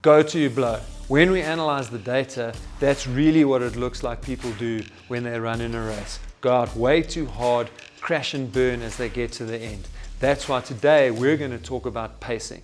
Go to your blow. When we analyze the data, that's really what it looks like people do when they run in a race. Go out way too hard, crash and burn as they get to the end. That's why today we're going to talk about pacing.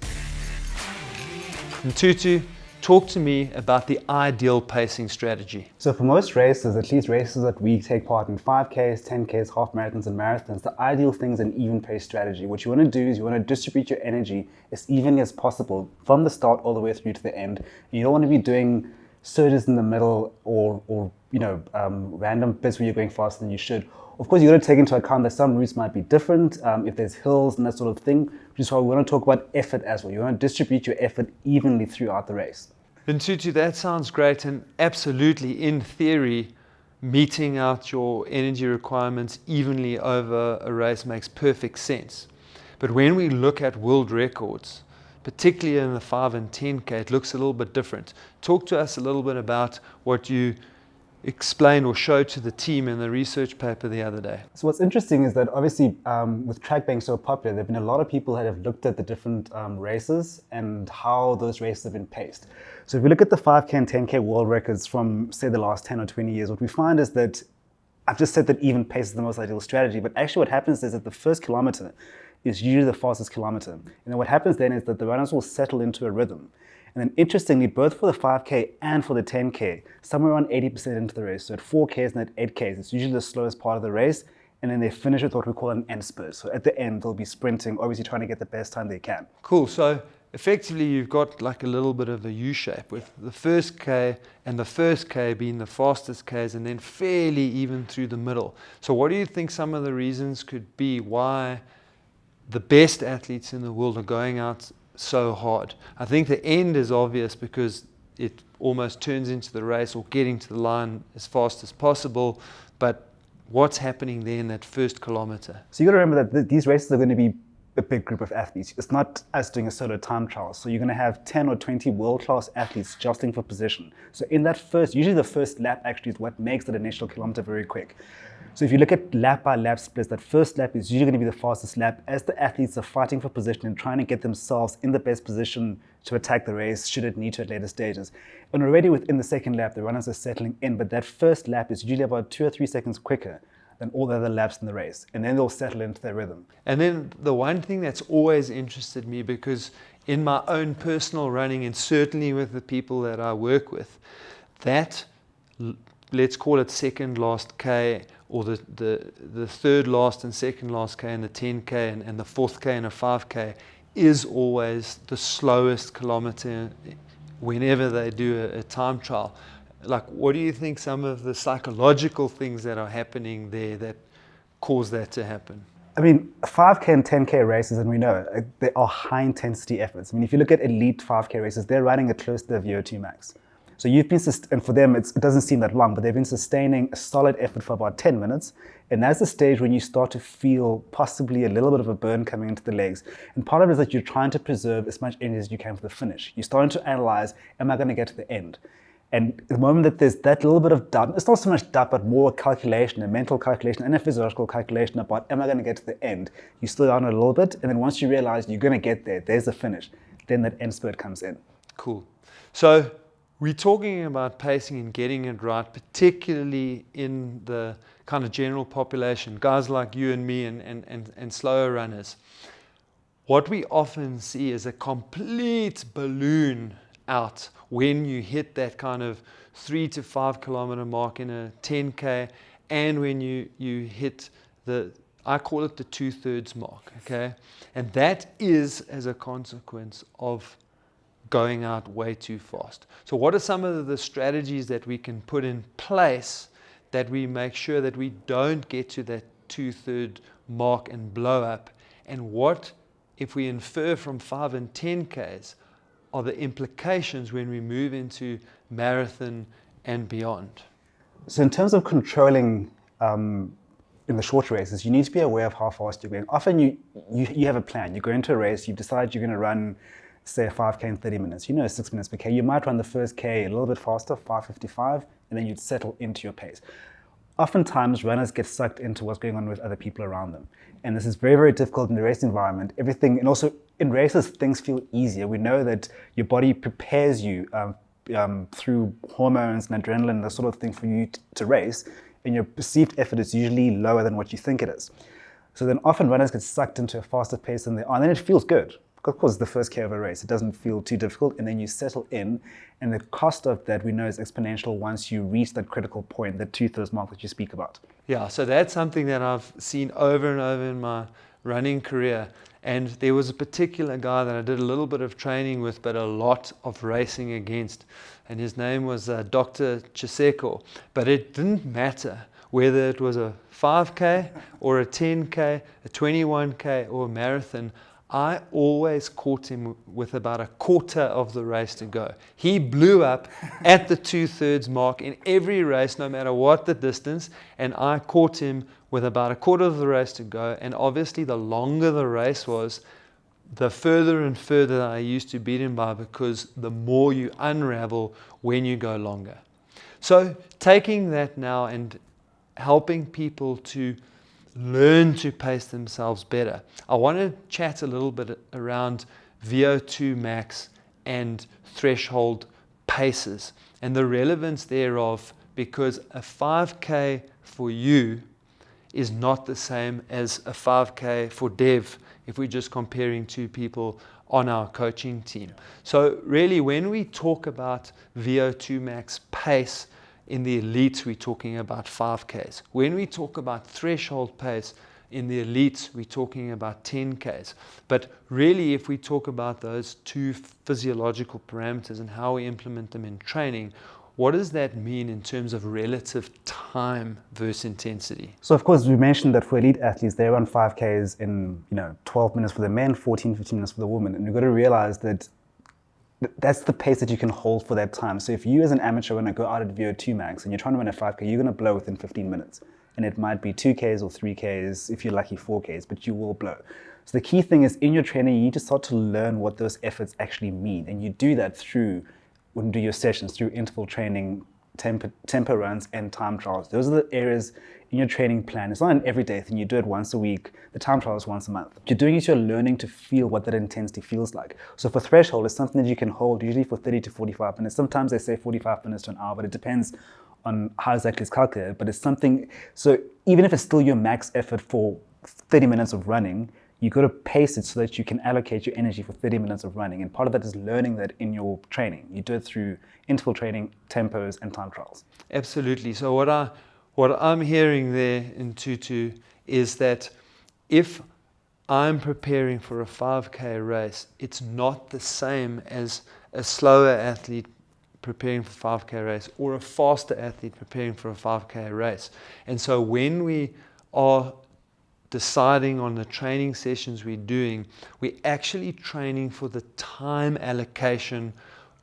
Ntutu, talk to me about the ideal pacing strategy. So for most races, at least races that we take part in, 5Ks, 10Ks, half marathons and marathons, the ideal thing is an even pace strategy. What you want to do is you want to distribute your energy as evenly as possible from the start all the way through to the end. You don't want to be doing surges in the middle or random bits where you're going faster than you should. Of course, you got to take into account that some routes might be different, if there's hills and that sort of thing, which is why we want to talk about effort as well. You want to distribute your effort evenly throughout the race. Ntutu, that sounds great, and absolutely, in theory, meting out your energy requirements evenly over a race makes perfect sense. But when we look at world records, particularly in the 5 and 10K, it looks a little bit different. Talk to us a little bit about what you explained or showed to the team in the research paper the other day. So what's interesting is that obviously with track being so popular, there have been a lot of people that have looked at the different races and how those races have been paced. So if we look at the 5K and 10K world records from, say, the last 10 or 20 years, what we find is that I've just said that even pace is the most ideal strategy, but actually what happens is that the first kilometer is usually the fastest kilometer. And then what happens then is that the runners will settle into a rhythm. And then interestingly, both for the 5K and for the 10K, somewhere around 80% into the race, so at 4Ks and at 8Ks, it's usually the slowest part of the race, and then they finish with what we call an end spurt. So at the end, they'll be sprinting, obviously trying to get the best time they can. Cool, so effectively you've got like a little bit of a U-shape with the first K and the first K being the fastest Ks and then fairly even through the middle. So what do you think some of the reasons could be why the best athletes in the world are going out so hard? I think the end is obvious because it almost turns into the race or getting to the line as fast as possible, but what's happening there in that first kilometer? So you got to remember that these races are going to be a big group of athletes. It's not us doing a solo time trial. So you're going to have 10 or 20 world-class athletes jostling for position. So in that usually the first lap actually is what makes that initial kilometer very quick. So if you look at lap by lap splits, that first lap is usually going to be the fastest lap as the athletes are fighting for position and trying to get themselves in the best position to attack the race should it need to at later stages. And already within the second lap, the runners are settling in, but that first lap is usually about 2 or 3 seconds quicker than all the other laps in the race. And then they'll settle into their rhythm. And then the one thing that's always interested me, because in my own personal running and certainly with the people that I work with, that, let's call it second last K, or the third last and second last K and the 10K and the fourth K and a 5K is always the slowest kilometer whenever they do a time trial. Like, what do you think some of the psychological things that are happening there that cause that to happen? I mean, 5K and 10K races, and we know, they are high intensity efforts. I mean, if you look at elite 5K races, they're running at close to their VO2 max. So you've been, and for them, it doesn't seem that long, but they've been sustaining a solid effort for about 10 minutes. And that's the stage when you start to feel possibly a little bit of a burn coming into the legs. And part of it is that you're trying to preserve as much energy as you can for the finish. You're starting to analyze, am I going to get to the end? And the moment that there's that little bit of doubt, it's not so much doubt, but more calculation, a mental calculation and a physiological calculation about, am I going to get to the end? You slow down a little bit, and then once you realize you're going to get there, there's the finish. Then that end spurt comes in. Cool. So we're talking about pacing and getting it right, particularly in the kind of general population, guys like you and me and slower runners. What we often see is a complete balloon out when you hit that kind of 3 to 5 kilometer mark in a 10K and when you hit I call it the 2/3 mark, okay? And that is as a consequence of going out way too fast. So what are some of the strategies that we can put in place that we make sure that we don't get to that 2/3 mark and blow up? And what, if we infer from 5 and 10Ks, are the implications when we move into marathon and beyond? So in terms of controlling in the short races, you need to be aware of how fast you're going. Often you have a plan. You go into a race, you decide you're going to run, say, a 5K in 30 minutes. You know, 6 minutes per K. You might run the first K a little bit faster, 5:55, and then you'd settle into your pace. oftentimes runners get sucked into what's going on with other people around them. And this is very, very difficult in the race environment. Everything, and also in races, things feel easier. We know that your body prepares you through hormones and adrenaline, the sort of thing for you to race, and your perceived effort is usually lower than what you think it is. So then often runners get sucked into a faster pace than they are, and then it feels good. Of course, the first K of a race, it doesn't feel too difficult, and then you settle in, and the cost of that we know is exponential once you reach that critical point, that 2/3 mark that you speak about. Yeah, so that's something that I've seen over and over in my running career. And there was a particular guy that I did a little bit of training with, but a lot of racing against. And his name was Dr. Letseka. But it didn't matter whether it was a 5K or a 10K, a 21K or a marathon. I always caught him with about a quarter of the race to go. He blew up at the 2/3 mark in every race, no matter what the distance, and I caught him with about a quarter of the race to go. And obviously, the longer the race was, the further and further I used to beat him by, because the more you unravel when you go longer. So taking that now and helping people to learn to pace themselves better, I want to chat a little bit around VO2 max and threshold paces and the relevance thereof, because a 5K for you is not the same as a 5K for Dev if we're just comparing two people on our coaching team. So really, when we talk about VO2 max pace in the elites, we're talking about 5Ks. When we talk about threshold pace in the elites, we're talking about 10Ks. But really, if we talk about those two physiological parameters and how we implement them in training, what does that mean in terms of relative time versus intensity? So of course, we mentioned that for elite athletes, they run 5Ks in 12 minutes for the men, 14, 15 minutes for the women. And you've got to realize that that's the pace that you can hold for that time. So if you as an amateur runner go out at VO2 max and you're trying to run a 5K, you're going to blow within 15 minutes. And it might be 2Ks or 3Ks, if you're lucky 4Ks, but you will blow. So the key thing is, in your training, you need to start to learn what those efforts actually mean. And you do that through, when you do your sessions, through interval training, tempo runs, and time trials. Those are the areas in your training plan. It's not an everyday thing. You do it once a week. The time trial is once a month. You're doing it, you're learning to feel what that intensity feels like. So for threshold, it's something that you can hold usually for 30 to 45 minutes. Sometimes they say 45 minutes to an hour, but it depends on how exactly it's calculated. But it's something, so even if it's still your max effort for 30 minutes of running, you got to pace it so that you can allocate your energy for 30 minutes of running. And part of that is learning that in your training. You do it through interval training, tempos, and time trials. Absolutely. So what I'm hearing there in Tutu is that if I'm preparing for a 5K race, it's not the same as a slower athlete preparing for a 5K race or a faster athlete preparing for a 5K race. And so when we are deciding on the training sessions we're doing, we're actually training for the time allocation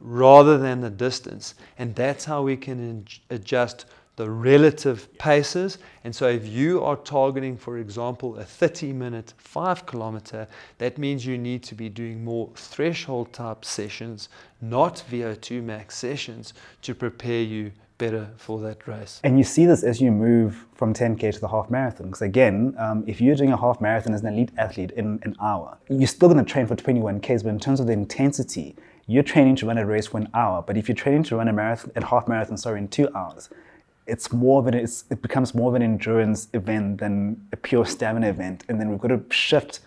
rather than the distance. And that's how we can adjust the relative paces. And so if you are targeting, for example, a 30-minute 5 kilometer, that means you need to be doing more threshold type sessions, not VO2 max sessions, to prepare you better for that race. And you see this as you move from 10K to the half marathon. Because again, if you're doing a half marathon as an elite athlete in an hour, you're still going to train for 21Ks, but in terms of the intensity, you're training to run a race for an hour. But if you're training to run a half marathon, in 2 hours, it becomes more of an endurance event than a pure stamina event. And then we've got to shift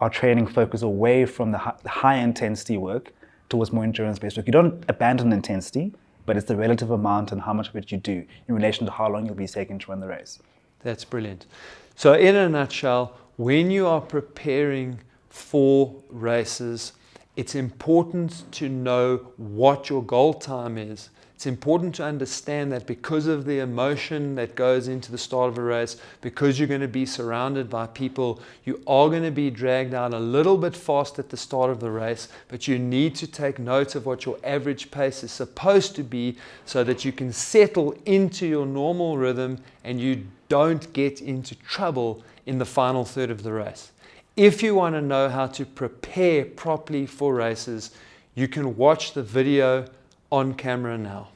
our training focus away from the high intensity work towards more endurance based work. You don't abandon intensity, but it's the relative amount and how much of it you do in relation to how long you'll be taking to run the race. That's brilliant. So in a nutshell, when you are preparing for races, it's important to know what your goal time is. It's important to understand that because of the emotion that goes into the start of a race, because you're going to be surrounded by people, you are going to be dragged out a little bit fast at the start of the race, but you need to take note of what your average pace is supposed to be so that you can settle into your normal rhythm and you don't get into trouble in the final third of the race. If you want to know how to prepare properly for races, you can watch the video on camera now.